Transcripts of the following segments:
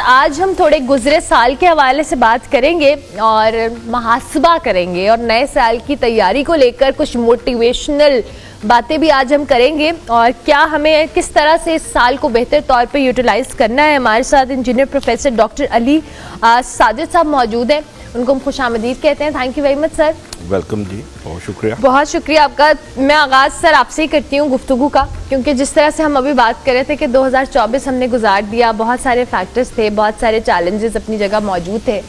آج ہم تھوڑے گزرے سال کے حوالے سے بات کریں گے اور محاسبہ کریں گے اور نئے سال کی تیاری کو لے کر کچھ موٹیویشنل باتیں بھی آج ہم کریں گے اور کیا ہمیں کس طرح سے اس سال کو بہتر طور پہ یوٹیلائز کرنا ہے۔ ہمارے ساتھ انجینئر پروفیسر ڈاکٹر علی ساجد صاحب موجود ہیں، ان کو ہم خوش آمدید کہتے ہیں۔ Thank you very much sir. Welcome جی، بہت شکریہ۔ بہت شکریہ آپ کا۔ میں آغاز سر آپ سے ہی کرتی ہوں گفتگو کا، کیونکہ جس طرح سے ہم ابھی بات کر رہے تھے کہ 2024 ہم نے گزار دیا، بہت سارے فیکٹرز تھے، بہت سارے چیلنجز اپنی جگہ موجود تھے۔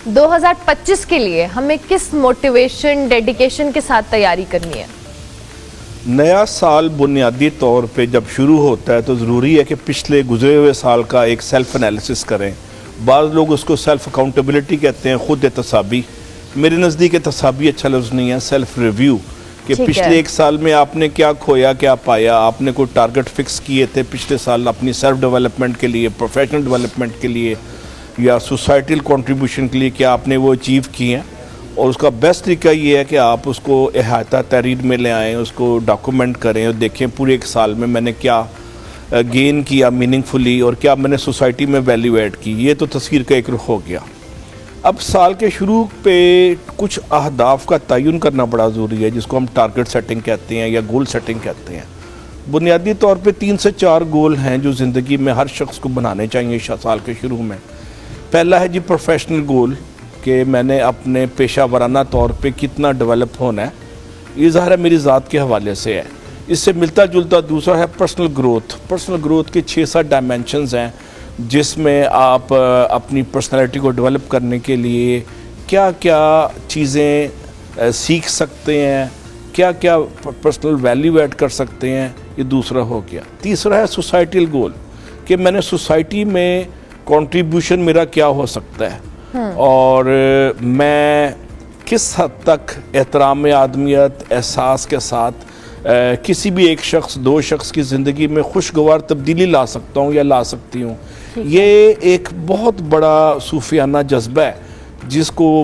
2025 کے لیے ہمیں کس موٹیویشن ڈیڈیکیشن کے ساتھ تیاری کرنی ہے؟ نیا سال بنیادی طور پہ جب شروع ہوتا ہے تو ضروری ہے کہ پچھلے گزرے ہوئے سال کا ایک سیلف انالیسس کریں۔ بعض لوگ اس کو سیلف اکاؤنٹیبلٹی کہتے ہیں، خود احتسابی۔ میرے نزدیک احتسابی اچھا لفظ نہیں ہے، سیلف ریویو، کہ پچھلے ایک سال میں آپ نے کیا کھویا، کیا پایا، آپ نے کوئی ٹارگٹ فکس کیے تھے پچھلے سال اپنی سیلف ڈیولپمنٹ کے لیے، پروفیشنل ڈیولپمنٹ کے لیے یا سوسائٹل کنٹریبیوشن کے لیے، کیا آپ نے وہ اچیو کیے ہیں۔ اور اس کا بیسٹ طریقہ یہ ہے کہ آپ اس کو احاطہ تحریر میں لے آئیں، اس کو ڈاکومنٹ کریں اور دیکھیں پورے ایک سال میں نے کیا گین کیا میننگ فلی اور کیا میں نے سوسائٹی میں ویلیو ایڈ کی۔ یہ تو تصویر کا ایک رخ ہو گیا۔ اب سال کے شروع پہ کچھ اہداف کا تعین کرنا بڑا ضروری ہے، جس کو ہم ٹارگٹ سیٹنگ کہتے ہیں یا گول سیٹنگ کہتے ہیں۔ بنیادی طور پہ 3 سے 4 گول ہیں جو زندگی میں ہر شخص کو بنانے چاہیے سال کے شروع میں۔ پہلا ہے جی پروفیشنل گول، کہ میں نے اپنے پیشہ ورانہ طور پہ کتنا ڈیولپ ہونا ہے۔ یہ ظاہر ہے میری ذات کے حوالے سے ہے۔ اس سے ملتا جلتا دوسرا ہے پرسنل گروتھ۔ پرسنل گروتھ کے 6-7 ڈائمینشنز ہیں، جس میں آپ اپنی پرسنالٹی کو ڈیولپ کرنے کے لیے کیا کیا چیزیں سیکھ سکتے ہیں، کیا کیا پرسنل ویلیو ایڈ کر سکتے ہیں، یہ دوسرا ہو گیا۔ تیسرا ہے سوسائٹل گول، کہ میں نے سوسائٹی میں کنٹریبیوشن میرا کیا ہو سکتا ہے اور میں کس حد تک احترام آدمیت احساس کے ساتھ کسی بھی ایک شخص 2 شخص کی زندگی میں خوشگوار تبدیلی لا سکتا ہوں یا لا سکتی ہوں۔ یہ ایک بہت بڑا صوفیانہ جذبہ ہے جس کو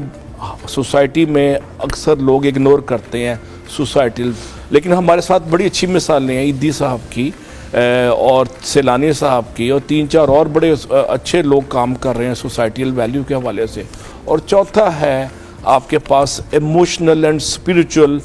سوسائٹی میں اکثر لوگ اگنور کرتے ہیں سوسائٹل، لیکن ہمارے ساتھ بڑی اچھی مثالیں ہیں عیدی صاحب کی اور سیلانی صاحب کی، اور 3-4 اور بڑے اچھے لوگ کام کر رہے ہیں سوسائٹیل ویلیو کے حوالے سے۔ اور چوتھا ہے آپ کے پاس ایموشنل اینڈ اسپریچول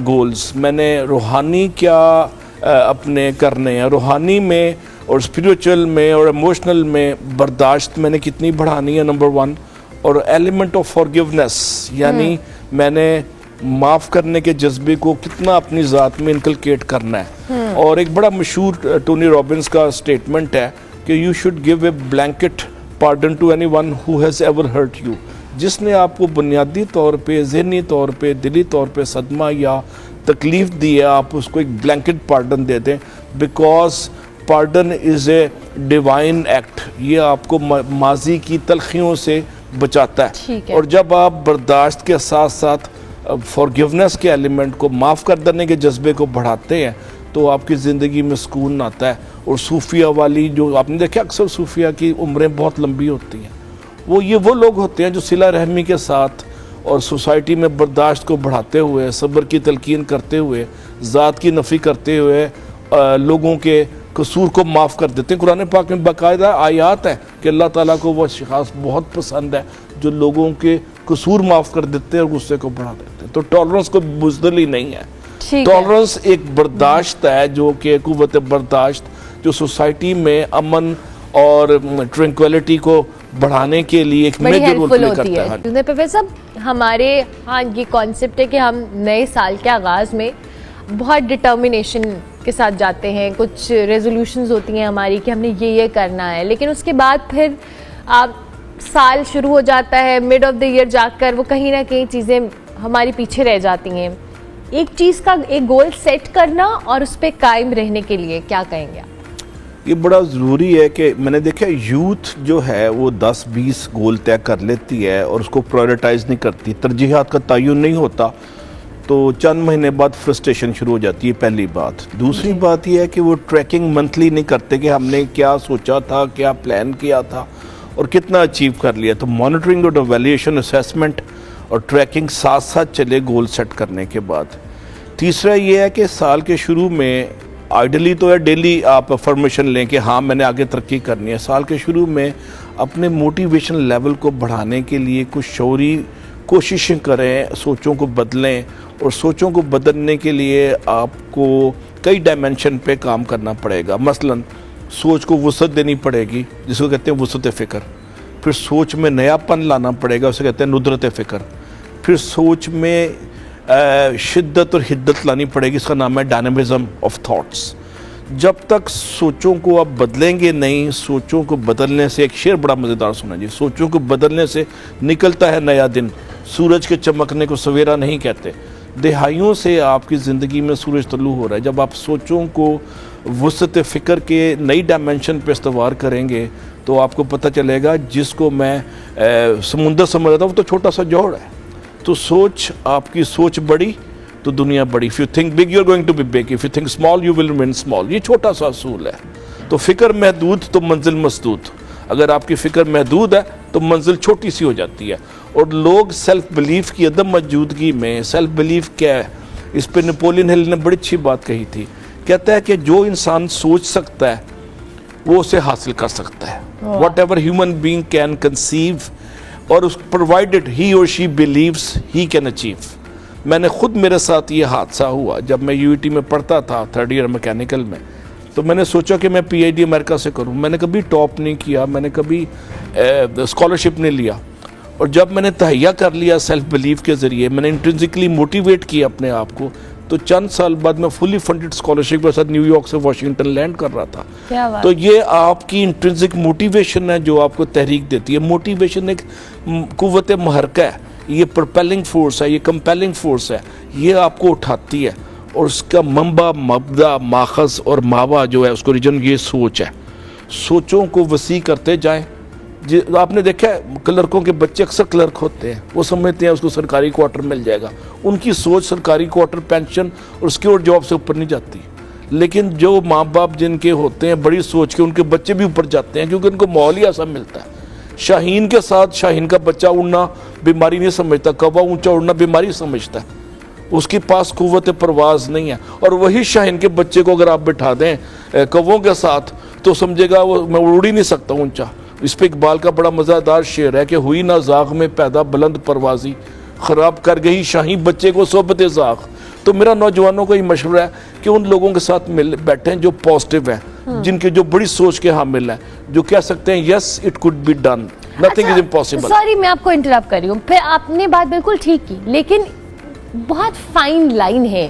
گولز۔ میں نے روحانی کیا اپنے کرنے ہیں، روحانی میں اور اسپریچول میں اور ایموشنل میں برداشت میں نے کتنی بڑھانی ہے، نمبر 1۔ اور ایلیمنٹ آف فارگیونیس، یعنی میں نے معاف کرنے کے جذبے کو کتنا اپنی ذات میں انکلکیٹ کرنا ہے۔ اور ایک بڑا مشہور ٹونی رابنس کا سٹیٹمنٹ ہے کہ you should give a blanket pardon to any one who has ever hurt you. جس نے آپ کو بنیادی طور پہ ذہنی طور پہ دلی طور پہ صدمہ یا تکلیف دی ہے، آپ اس کو ایک بلینکٹ پارڈن دے دیں، because pardon is a divine act. یہ آپ کو ماضی کی تلخیوں سے بچاتا ہے۔ اور جب آپ برداشت کے ساتھ ساتھ فارگیونیس کے ایلیمنٹ کو، معاف کر دینے کے جذبے کو بڑھاتے ہیں تو آپ کی زندگی میں سکون آتا ہے۔ اور صوفیہ والی جو آپ نے دیکھا، اکثر صوفیہ کی عمریں بہت لمبی ہوتی ہیں، وہ لوگ ہوتے ہیں جو صلہ رحمی کے ساتھ اور سوسائٹی میں برداشت کو بڑھاتے ہوئے، صبر کی تلقین کرتے ہوئے، ذات کی نفی کرتے ہوئے لوگوں کے قصور کو معاف کر دیتے ہیں۔ قرآن پاک میں باقاعدہ آیات ہے کہ اللہ تعالیٰ کو وہ اشخاص بہت پسند ہے جو لوگوں کے قصور معاف کر دیتے ہیں اور غصے کو بڑھا دیتے ہیں۔ تو ٹالرنس کو بزدلی نہیں ہے، ٹالرنس ایک برداشت ہے جو کہ قوت برداشت جو سوسائٹی میں امن اور ٹرینکویلٹی کو بڑھانے کے لیے ایک میجر رول پلے کرتا ہے۔ پروفیسر صاحب، ہمارے ہاں یہ کانسیپٹ ہے کہ ہم نئے سال کے آغاز میں بہت ڈٹرمنیشن کے ساتھ جاتے ہیں، کچھ ریزولوشنز ہوتی ہیں ہماری کہ ہم نے یہ کرنا ہے، لیکن اس کے بعد پھر سال شروع ہو جاتا ہے، مڈ آف دا ایئر جا کر وہ کہیں نہ کہیں چیزیں ہماری پیچھے رہ جاتی ہیں۔ ایک چیز کا ایک گول سیٹ کرنا اور اس پہ قائم رہنے کے لیے کیا کہیں گے آپ؟ یہ بڑا ضروری ہے کہ میں نے دیکھا یوتھ جو ہے وہ 10-20 گول طے کر لیتی ہے اور اس کو پرائورٹائز نہیں کرتی، ترجیحات کا تعین نہیں ہوتا، تو چند مہینے بعد فرسٹریشن شروع ہو جاتی ہے، پہلی بات۔ دوسری بات یہ ہے کہ وہ ٹریکنگ منتھلی نہیں کرتے کہ ہم نے کیا سوچا تھا، کیا پلان کیا تھا اور کتنا اچیو کر لیا۔ تو مانیٹرنگ اور ایویلیویشن، اسیسمنٹ اور ٹریکنگ ساتھ ساتھ چلے گول سیٹ کرنے کے بعد۔ تیسرا یہ ہے کہ سال کے شروع میں آئیڈلی تو ہے ڈیلی آپ افرمیشن لیں کہ ہاں میں نے آگے ترقی کرنی ہے. سال کے شروع میں اپنے موٹیویشن لیول کو بڑھانے کے لیے کچھ شعوری کوششیں کریں, سوچوں کو بدلیں, اور سوچوں کو بدلنے کے لیے آپ کو کئی ڈائمنشن پہ کام کرنا پڑے گا. مثلا سوچ کو وسعت دینی پڑے گی, جس کو کہتے ہیں وسعت فکر. پھر سوچ میں نیا پن لانا پڑے گا, اسے کہتے ہیں ندرت فکر. پھر سوچ میں شدت اور حدت لانی پڑے گی, اس کا نام ہے ڈائنامزم آف تھاٹس. جب تک سوچوں کو آپ بدلیں گے نہیں, سوچوں کو بدلنے سے, ایک شعر بڑا مزیدار سنا جی, سوچوں کو بدلنے سے نکلتا ہے نیا دن, سورج کے چمکنے کو سویرا نہیں کہتے. دہائیوں سے آپ کی زندگی میں سورج طلوع ہو رہا ہے. جب آپ سوچوں کو وسعت فکر کے نئی ڈائمنشن پہ استوار کریں گے تو آپ کو پتہ چلے گا جس کو میں سمندر سمجھ رہا تھا وہ تو چھوٹا سا جوہر ہے. تو سوچ, آپ کی سوچ بڑی تو دنیا بڑی. If you think big, you're going to be big. If you think small, you will remain small. یہ چھوٹا سا اصول ہے. تو فکر محدود تو منزل مسدود. اگر آپ کی فکر محدود ہے تو منزل چھوٹی سی ہو جاتی ہے. اور لوگ سیلف بلیف کی عدم موجودگی میں, سیلف بلیف کیا ہے, اس پہ نیپولین ہل نے بڑی اچھی بات کہی تھی. کہتا ہے کہ جو انسان سوچ سکتا ہے وہ اسے حاصل کر سکتا ہے. Whatever human being can conceive, اور provided he or she believes he can achieve. میں نے خود, میرے ساتھ یہ حادثہ ہوا جب میں UET میں پڑھتا تھا 3rd ایئر میکینیکل میں. تو میں نے سوچا کہ میں PhD امریکہ سے کروں. میں نے کبھی ٹاپ نہیں کیا, میں نے کبھی اسکالرشپ نہیں لیا. اور جب میں نے تہیہ کر لیا سیلف بلیف کے ذریعے, میں نے انٹرنسکلی موٹیویٹ کیا اپنے آپ کو, تو چند سال بعد میں فلی فنڈڈ اسکالرشپ کے ساتھ نیو یارک سے واشنگٹن لینڈ کر رہا تھا. تو یہ آپ کی انٹرنسک موٹیویشن ہے جو آپ کو تحریک دیتی ہے. موٹیویشن ایک قوت محرکہ ہے, یہ پرپیلنگ فورس ہے, یہ کمپیلنگ فورس ہے, یہ آپ کو اٹھاتی ہے. اور اس کا منبع, مبدا, ماخذ اور ماوا جو ہے اس کو ریجن, یہ سوچ ہے. سوچوں کو وسیع کرتے جائیں. آپ نے دیکھا ہے کلرکوں کے بچے اکثر کلرک ہوتے ہیں, وہ سمجھتے ہیں اس کو سرکاری کوارٹر مل جائے گا. ان کی سوچ سرکاری کوارٹر, پینشن اور سیکیور جاب سے اوپر نہیں جاتی. لیکن جو ماں باپ جن کے ہوتے ہیں بڑی سوچ کے, ان کے بچے بھی اوپر جاتے ہیں کیونکہ ان کو ماحول ہی ایسا ملتا ہے. شاہین کے ساتھ شاہین کا بچہ اڑنا بیماری نہیں سمجھتا, کوا اونچا اڑنا بیماری سمجھتا ہے, اس کے پاس قوت پرواز نہیں ہے. اور وہی شاہین کے بچے کو اگر آپ بٹھا دیں کووں کے ساتھ تو سمجھے گا وہ میں اڑ ہی نہیں سکتا اونچا. اس پہ اقبال کا بڑا مزیدار شعر ہے کہ ہوئی نہ زاغ میں پیدا بلند پروازی, خراب کر گئی شاہین بچے کو صحبت زاغ. تو میرا نوجوانوں کو یہ مشورہ ہے کہ ان لوگوں کے ساتھ مل بیٹھیں جو پازیٹیو ہیں, جن کے جو بڑی سوچ کے حامل ہیں, جو کہہ سکتے ہیں yes it could be done, nothing is impossible. Sorry میں آپ کو انٹرپٹ کر رہی ہوں, پھر آپ نے بات بالکل ٹھیک کی, لیکن بہت فائن لائن ہے.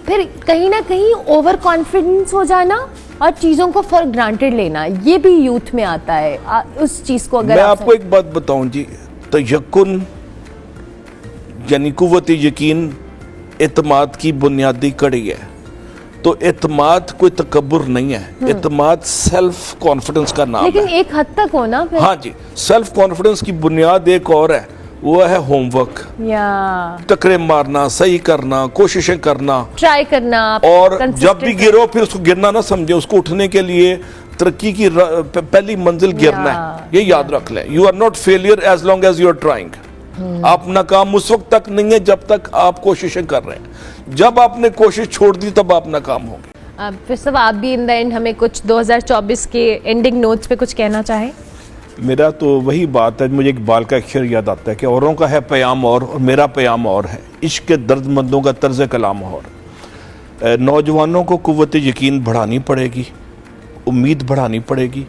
پھر کہیں نہ کہیں اوور کانفیڈنس ہو جانا اور چیزوں کو فار گرانٹیڈ لینا, یہ بھی یوتھ میں آتا ہے. اس چیز کو اگر میں آپ کو ایک بات بتاؤں جی, تیقن یعنی قوت یقین اعتماد کی بنیادی کڑی ہے. تو اعتماد کوئی تکبر نہیں ہے, اعتماد سیلف کانفیڈنس کا نام ہے. لیکن ایک حد تک ہونا. ہاں جی, سیلف کانفیڈنس کی بنیاد ایک اور ہے, وہ ہے ہوم ورک, ٹکرے مارنا, صحیح کرنا, کوششیں کرنا, ٹرائی کرنا. اور جب بھی گرو پھر اس کو گرنا نہ سمجھے, اس کو اٹھنے کے لیے ترقی کی پہلی منزل گرنا ہے. یہ یاد رکھ لیں, you are not failure as long as you are trying. آپ ناکام اس وقت تک نہیں ہے جب تک آپ کوششیں کر رہے ہیں. جب آپ نے کوشش چھوڑ دی تب آپ ناکام ہوں گے. پھر سب آپ بھی ان دا اینڈ ہمیں کچھ 2024 کے اینڈنگ نوٹس پہ کچھ کہنا چاہیں؟ میرا تو وہی بات ہے, مجھے اقبال کا ایک شعر یاد آتا ہے کہ اوروں کا ہے پیام اور میرا پیام اور ہے, عشق کے درد مندوں کا طرز کلام اور. نوجوانوں کو قوت یقین بڑھانی پڑے گی, امید بڑھانی پڑے گی.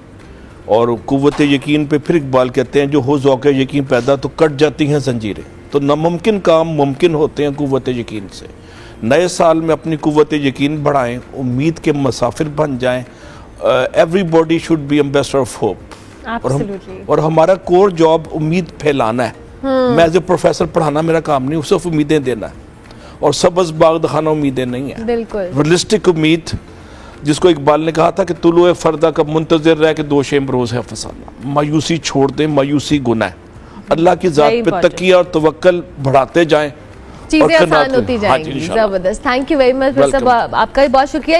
اور قوت یقین پہ پھر اقبال کہتے ہیں جو ہو ذوق یقین پیدا تو کٹ جاتی ہیں زنجیریں. تو ناممکن کام ممکن ہوتے ہیں قوت یقین سے. نئے سال میں اپنی قوت یقین بڑھائیں, امید کے مسافر بن جائیں. Everybody should be ambassador of hope. اور ہمارا کور جاب امید پھیلانا ہے. میں ایز اے پروفیسر پڑھانا میرا کام نہیں, صرف امیدیں دینا ہے. اور سبز باغ دکھانا امیدیں نہیں ہیں. بالکل ریئلسٹک امید, جس کو اقبال نے کہا تھا کہ طلوع فردہ کب منتظر رہ کے دوش امروز ہے فسانہ. مایوسی چھوڑ دیں, مایوسی گناہ ہے. اللہ کی ذات پہ تقیہ اور توکل بڑھاتے جائیں, چیزیں آسان ہوتی جائیں گی. زبردست, تھینک یو ویری مچ. آپ کا بھی بہت شکریہ.